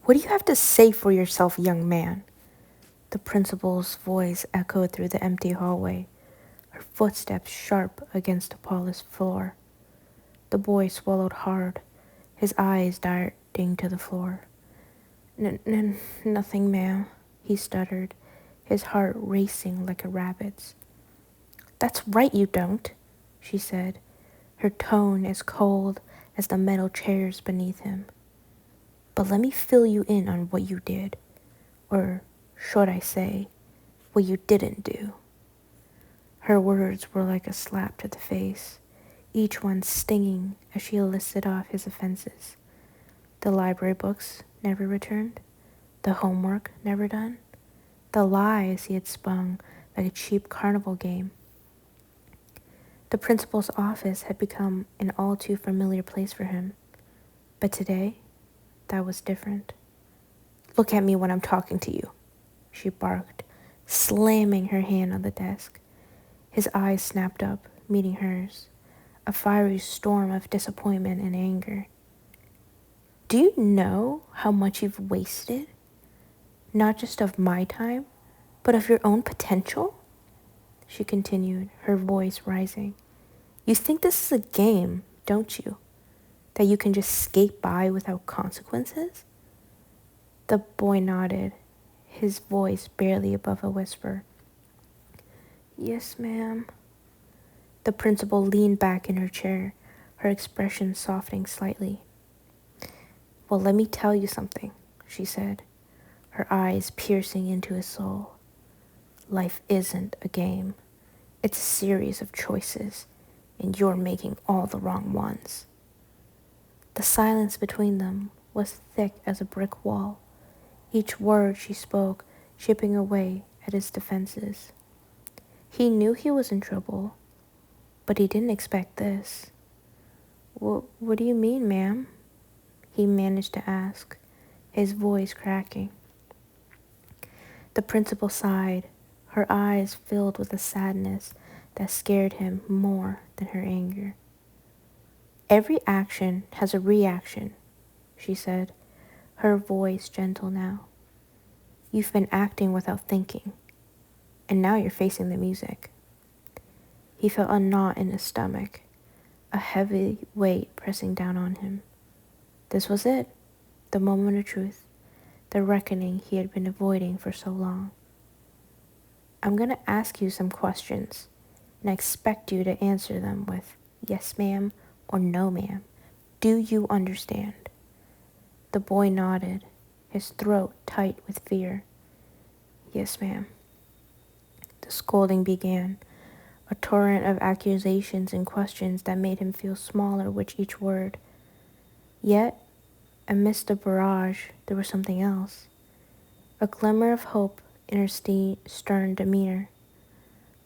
What do you have to say for yourself, young man? The principal's voice echoed through the empty hallway, her footsteps sharp against the polished floor. The boy swallowed hard, his eyes darting to the floor. Nothing, ma'am, he stuttered, his heart racing like a rabbit's. That's right, you don't, she said, her tone as cold as the metal chairs beneath him. But let me fill you in on what you did, or should I say, what you didn't do. Her words were like a slap to the face, each one stinging as she listed off his offenses. The library books never returned, the homework never done, the lies he had spun like a cheap carnival game. The principal's office had become an all too familiar place for him, but today, that was different. Look at me when I'm talking to you, she barked, slamming her hand on the desk. His eyes snapped up, meeting hers, a fiery storm of disappointment and anger. Do you know how much you've wasted? Not just of my time, but of your own potential? She continued, her voice rising. You think this is a game, don't you? That you can just skate by without consequences? The boy nodded, his voice barely above a whisper. Yes, ma'am. The principal leaned back in her chair, her expression softening slightly. Well, let me tell you something, she said, her eyes piercing into his soul. Life isn't a game. It's a series of choices, and you're making all the wrong ones. The silence between them was thick as a brick wall, each word she spoke chipping away at his defenses. He knew he was in trouble, but he didn't expect this. What do you mean, ma'am? He managed to ask, his voice cracking. The principal sighed, her eyes filled with a sadness that scared him more than her anger. Every action has a reaction, she said, her voice gentle now. You've been acting without thinking, and now you're facing the music. He felt a knot in his stomach, a heavy weight pressing down on him. This was it, the moment of truth, the reckoning he had been avoiding for so long. I'm going to ask you some questions, and I expect you to answer them with yes, ma'am, or no, ma'am. Do you understand? The boy nodded, his throat tight with fear. Yes, ma'am. The scolding began, a torrent of accusations and questions that made him feel smaller with each word. Yet, amidst the barrage, there was something else. A glimmer of hope in her stern demeanor.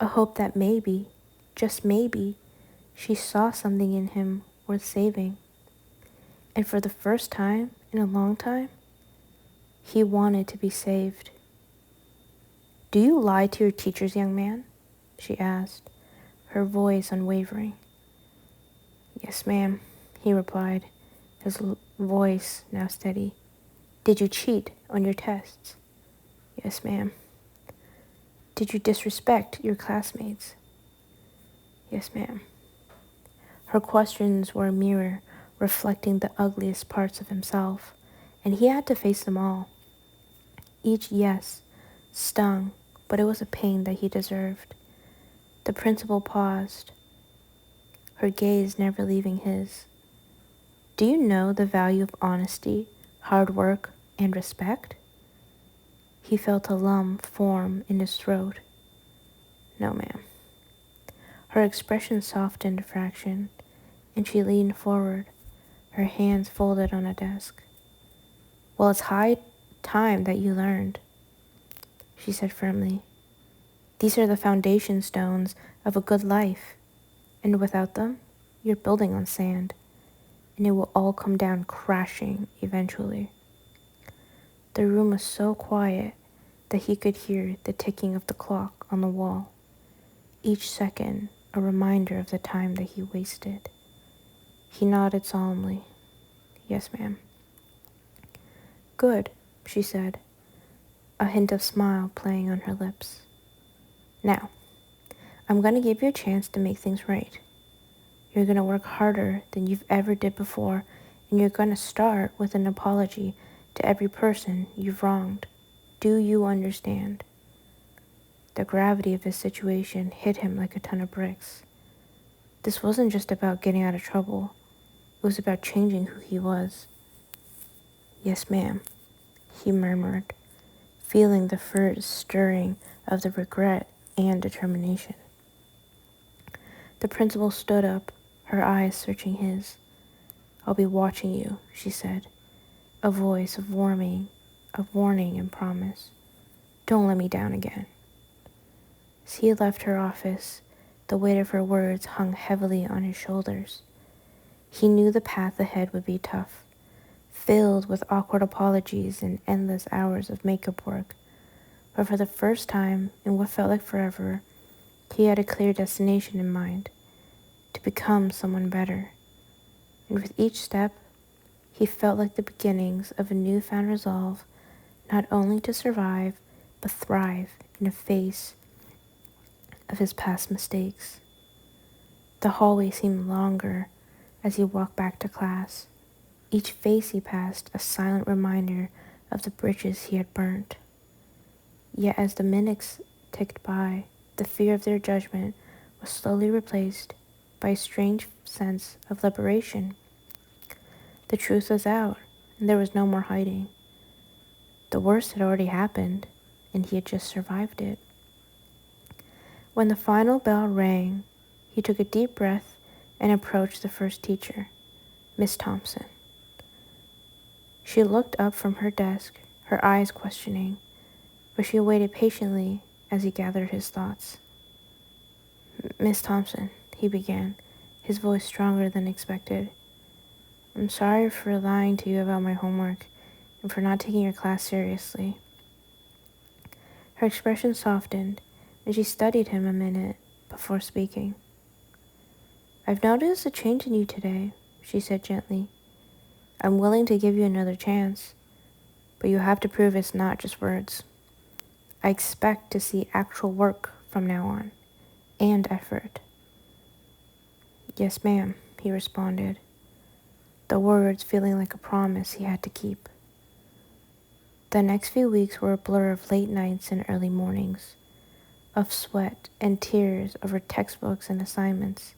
A hope that maybe, just maybe, she saw something in him worth saving. And for the first time in a long time, he wanted to be saved. Do you lie to your teachers, young man? She asked, her voice unwavering. Yes, ma'am, he replied, his voice now steady. Did you cheat on your tests? Yes, ma'am. Did you disrespect your classmates? Yes, ma'am. Her questions were a mirror reflecting the ugliest parts of himself, and he had to face them all. Each yes stung, but it was a pain that he deserved. The principal paused, her gaze never leaving his. Do you know the value of honesty, hard work, and respect? He felt a lump form in his throat. No, ma'am. Her expression softened a fraction, and she leaned forward, her hands folded on a desk. Well, it's high time that you learned, she said firmly. These are the foundation stones of a good life, and without them, you're building on sand, and it will all come down crashing eventually. The room was so quiet that he could hear the ticking of the clock on the wall, each second a reminder of the time that he wasted. He nodded solemnly. Yes, ma'am. Good, she said, a hint of smile playing on her lips. Now, I'm going to give you a chance to make things right. You're going to work harder than you've ever did before, and you're going to start with an apology to every person you've wronged. Do you understand? The gravity of his situation hit him like a ton of bricks. This wasn't just about getting out of trouble. It was about changing who he was. Yes, ma'am, he murmured, feeling the first stirring of the regret and determination. The principal stood up, her eyes searching his. I'll be watching you, she said, a voice of warning and promise. Don't let me down again. As he left her office, the weight of her words hung heavily on his shoulders. He knew the path ahead would be tough, filled with awkward apologies and endless hours of makeup work. But for the first time in what felt like forever, he had a clear destination in mind, to become someone better. And with each step, he felt like the beginnings of a newfound resolve, not only to survive, but thrive in the face of his past mistakes. The hallway seemed longer as he walked back to class, each face he passed a silent reminder of the bridges he had burnt. Yet as the minutes ticked by, the fear of their judgment was slowly replaced by a strange sense of liberation. The truth was out, and there was no more hiding. The worst had already happened, and he had just survived it. When the final bell rang, he took a deep breath and approached the first teacher, Miss Thompson. She looked up from her desk, her eyes questioning, but she waited patiently as he gathered his thoughts. Miss Thompson, he began, his voice stronger than expected. I'm sorry for lying to you about my homework and for not taking your class seriously. Her expression softened, and she studied him a minute before speaking. I've noticed a change in you today, she said gently. I'm willing to give you another chance, but you have to prove it's not just words. I expect to see actual work from now on, and effort. Yes, ma'am, he responded, the words feeling like a promise he had to keep. The next few weeks were a blur of late nights and early mornings, of sweat and tears over textbooks and assignments.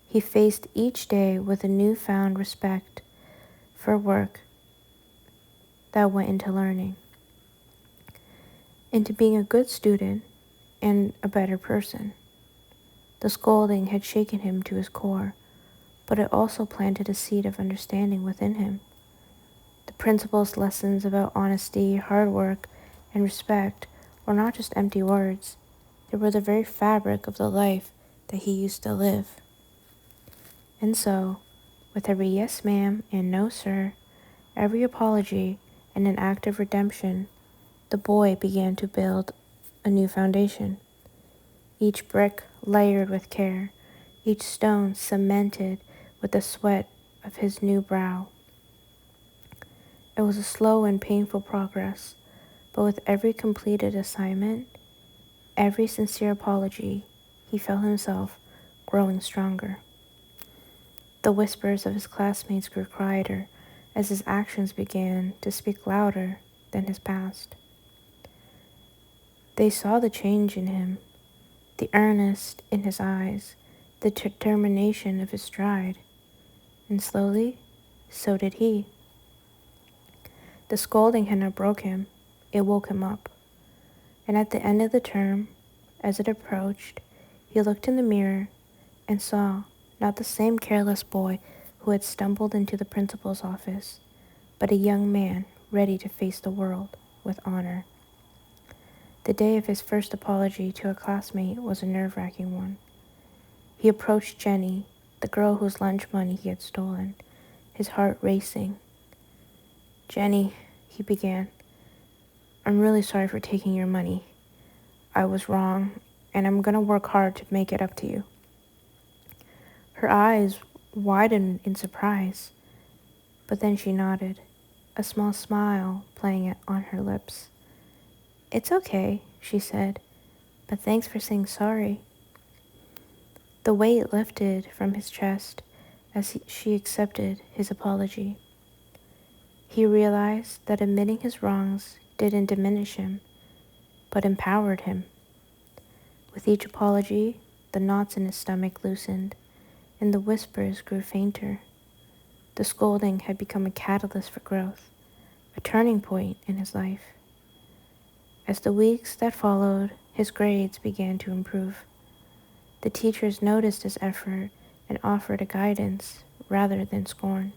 He faced each day with a newfound respect for work that went into learning, into being a good student and a better person. The scolding had shaken him to his core, but it also planted a seed of understanding within him. The principal's lessons about honesty, hard work, and respect were not just empty words. They were the very fabric of the life that he used to live. And so, with every yes ma'am and no sir, every apology and an act of redemption, the boy began to build a new foundation. Each brick layered with care, each stone cemented with the sweat of his new brow. It was a slow and painful progress, but with every completed assignment, every sincere apology, he felt himself growing stronger. The whispers of his classmates grew quieter as his actions began to speak louder than his past. They saw the change in him, the earnest in his eyes, the determination of his stride, and slowly, so did he. The scolding had not broke him, it woke him up. And at the end of the term, as it approached, he looked in the mirror and saw not the same careless boy who had stumbled into the principal's office, but a young man ready to face the world with honor. The day of his first apology to a classmate was a nerve-wracking one. He approached Jenny, the girl whose lunch money he had stolen, his heart racing. Jenny, he began, I'm really sorry for taking your money. I was wrong, and I'm going to work hard to make it up to you. Her eyes widened in surprise, but then she nodded. a small smile playing on her lips. "It's okay," she said, "but thanks for saying sorry." The weight lifted from his chest as she accepted his apology. He realized that admitting his wrongs didn't diminish him, but empowered him. With each apology, the knots in his stomach loosened, and the whispers grew fainter. The scolding had become a catalyst for growth, a turning point in his life. As the weeks that followed, his grades began to improve. The teachers noticed his effort and offered a guidance rather than scorn.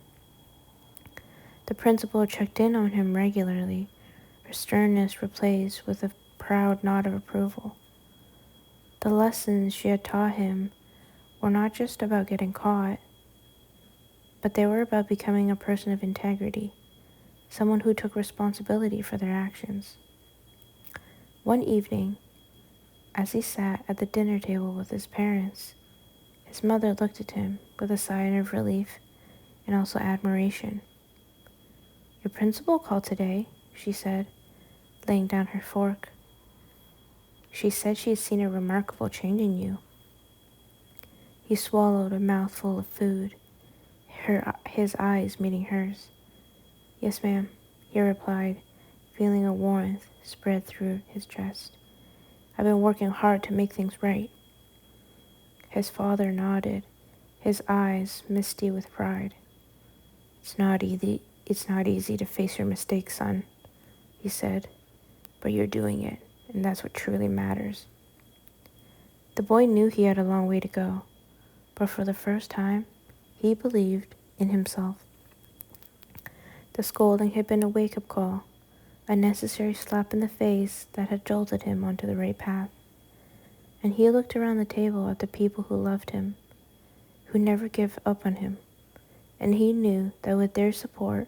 The principal checked in on him regularly, her sternness replaced with a proud nod of approval. The lessons she had taught him were not just about getting caught, but they were about becoming a person of integrity, someone who took responsibility for their actions. One evening, as he sat at the dinner table with his parents, his mother looked at him with a sigh of relief and also admiration. "Your principal called today," she said, laying down her fork. "She said she had seen a remarkable change in you." He swallowed a mouthful of food, his eyes meeting hers. "Yes, ma'am," he replied, feeling a warmth spread through his chest. "I've been working hard to make things right." His father nodded, his eyes misty with pride. It's not easy to face your mistakes, son," he said, "but you're doing it, and that's what truly matters." The boy knew he had a long way to go, but for the first time, he believed in himself. The scolding had been a wake-up call, a necessary slap in the face that had jolted him onto the right path. And he looked around the table at the people who loved him, who never gave up on him, and he knew that with their support,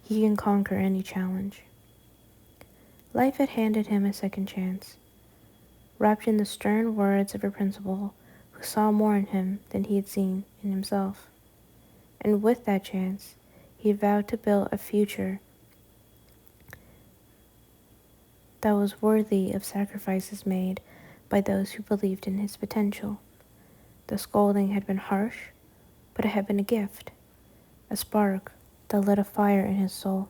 he can conquer any challenge. Life had handed him a second chance, wrapped in the stern words of a principal who saw more in him than he had seen in himself. And with that chance, he vowed to build a future that was worthy of sacrifices made by those who believed in his potential. The scolding had been harsh, but it had been a gift, a spark that lit a fire in his soul,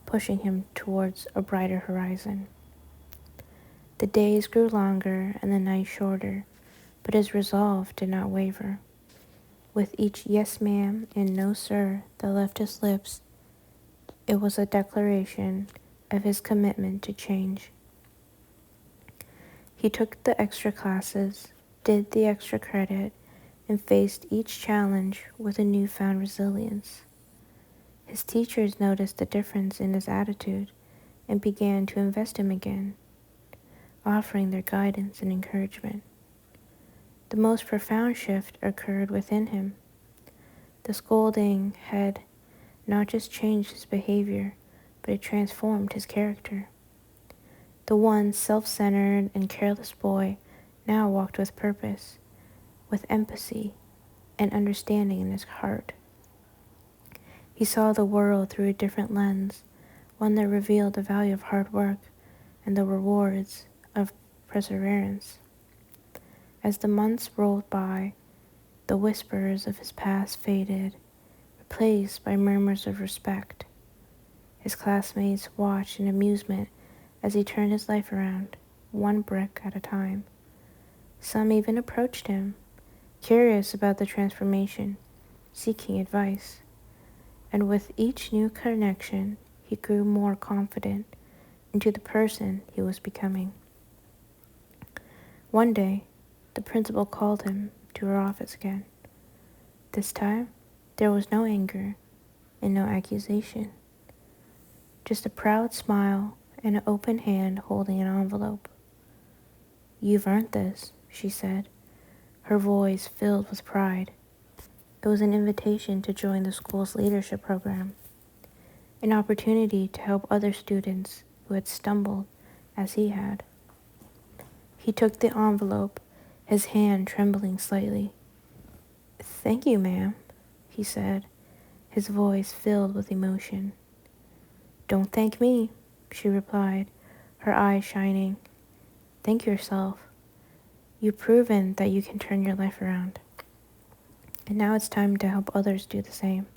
pushing him towards a brighter horizon. The days grew longer and the nights shorter, but his resolve did not waver. With each "yes, ma'am" and "no, sir" that left his lips, it was a declaration of his commitment to change. He took the extra classes, did the extra credit, and faced each challenge with a newfound resilience. His teachers noticed the difference in his attitude and began to invest him again, offering their guidance and encouragement. The most profound shift occurred within him. The scolding had not just changed his behavior, but it transformed his character. The once self-centered and careless boy now walked with purpose, with empathy and understanding in his heart. He saw the world through a different lens, one that revealed the value of hard work and the rewards of perseverance. As the months rolled by, the whispers of his past faded, replaced by murmurs of respect. His classmates watched in amusement as he turned his life around, one brick at a time. Some even approached him, curious about the transformation, seeking advice. And with each new connection, he grew more confident into the person he was becoming. One day, the principal called him to her office again. This time, there was no anger and no accusation, just a proud smile and an open hand holding an envelope. "You've earned this," she said, her voice filled with pride. It was an invitation to join the school's leadership program, an opportunity to help other students who had stumbled as he had. He took the envelope, his hand trembling slightly. "Thank you, ma'am," he said, his voice filled with emotion. Don't thank me, she replied, her eyes shining. Thank yourself. You've proven that you can turn your life around. And now it's time to help others do the same.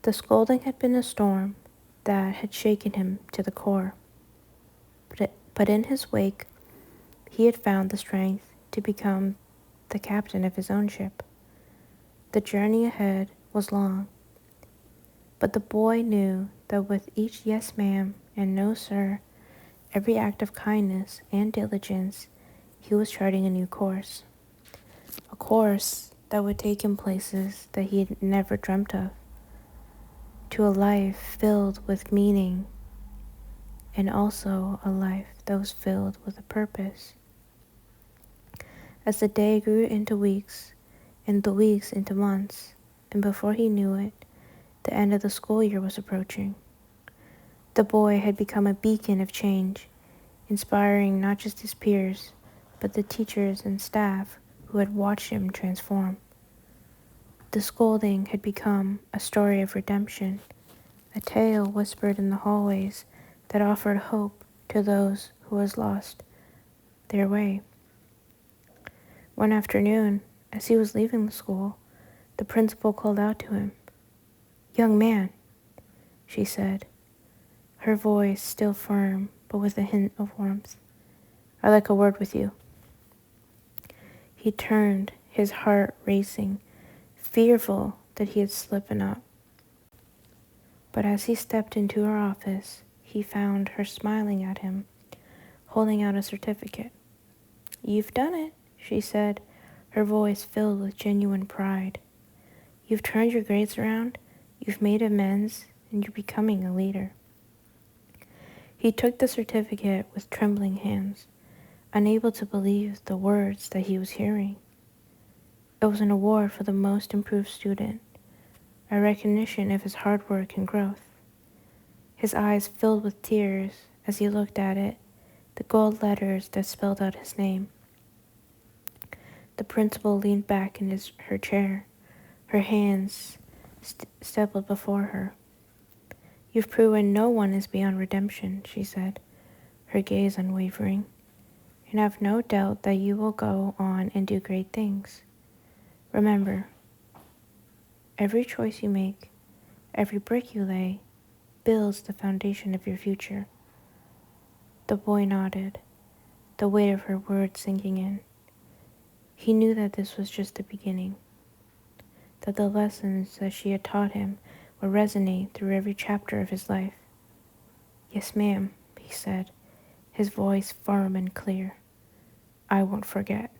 The scolding had been a storm that had shaken him to the core. But in his wake, he had found the strength to become the captain of his own ship. The journey ahead was long, but the boy knew that with each yes ma'am and no sir, every act of kindness and diligence, he was charting a new course. A course that would take him places that he had never dreamt of, to a life filled with meaning, and also a life that was filled with a purpose. As the day grew into weeks, and the weeks into months, and before he knew it, the end of the school year was approaching. The boy had become a beacon of change, inspiring not just his peers, but the teachers and staff who had watched him transform. The scolding had become a story of redemption, a tale whispered in the hallways that offered hope to those who was lost their way. One afternoon, as he was leaving the school, the principal called out to him. "Young man," she said, her voice still firm but with a hint of warmth. "I'd like a word with you." He turned, his heart racing, fearful that he had slipped up. But as he stepped into her office, he found her smiling at him, holding out a certificate. "You've done it," she said, her voice filled with genuine pride. "You've turned your grades around, you've made amends, and you're becoming a leader." He took the certificate with trembling hands, unable to believe the words that he was hearing. It was an award for the most improved student, a recognition of his hard work and growth. His eyes filled with tears as he looked at it, the gold letters that spelled out his name. The principal leaned back in her chair, her hands stippled before her. "You've proven no one is beyond redemption," she said, her gaze unwavering, "and I've no doubt that you will go on and do great things. Remember, every choice you make, every brick you lay, builds the foundation of your future." The boy nodded, the weight of her words sinking in. He knew that this was just the beginning, that the lessons that she had taught him would resonate through every chapter of his life. "Yes, ma'am," he said, his voice firm and clear. "I won't forget."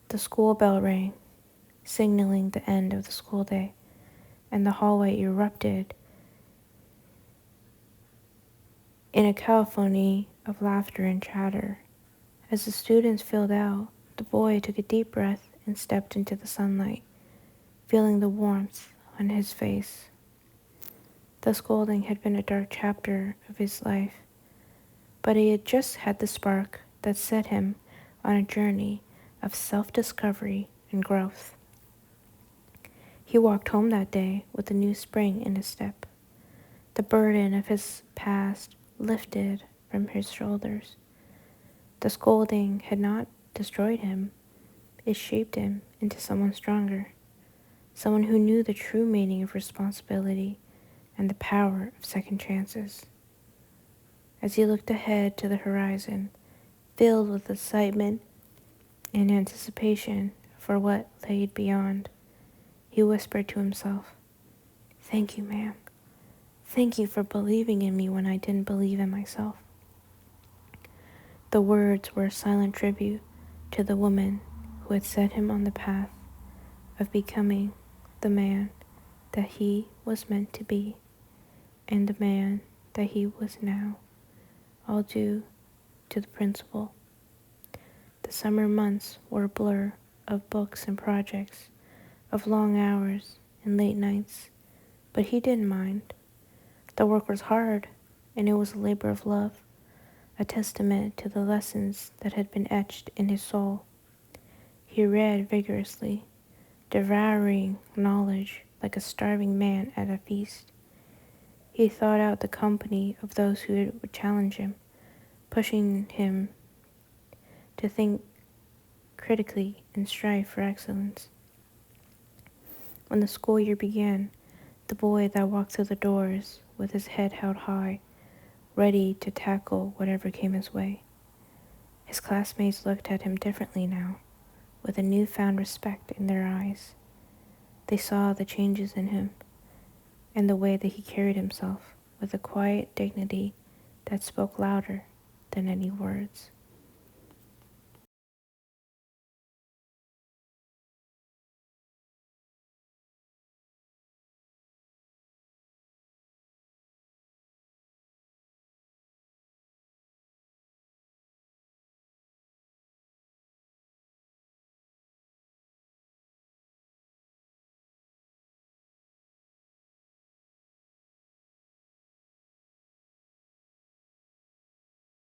The school bell rang, signaling the end of the school day, and the hallway erupted in a cacophony of laughter and chatter. As the students filed out, the boy took a deep breath and stepped into the sunlight, feeling the warmth on his face. The scolding had been a dark chapter of his life, but he had just had the spark that set him on a journey of self-discovery and growth. He walked home that day with a new spring in his step, the burden of his past lifted from his shoulders. The scolding had not destroyed him, it shaped him into someone stronger, someone who knew the true meaning of responsibility and the power of second chances. As he looked ahead to the horizon, filled with excitement and anticipation for what lay beyond, he whispered to himself, "Thank you, ma'am. Thank you for believing in me when I didn't believe in myself." The words were a silent tribute to the woman who had set him on the path of becoming the man that he was meant to be, and the man that he was now, all due to the principal. The summer months were a blur of books and projects, of long hours and late nights, but he didn't mind. The work was hard, and it was a labor of love, a testament to the lessons that had been etched in his soul. He read vigorously, devouring knowledge, like a starving man at a feast. He thought out the company of those who would challenge him, pushing him to think critically and strive for excellence. When the school year began, the boy that walked through the doors with his head held high, ready to tackle whatever came his way. His classmates looked at him differently now, with a newfound respect in their eyes. They saw the changes in him, and the way that he carried himself, with a quiet dignity that spoke louder than any words.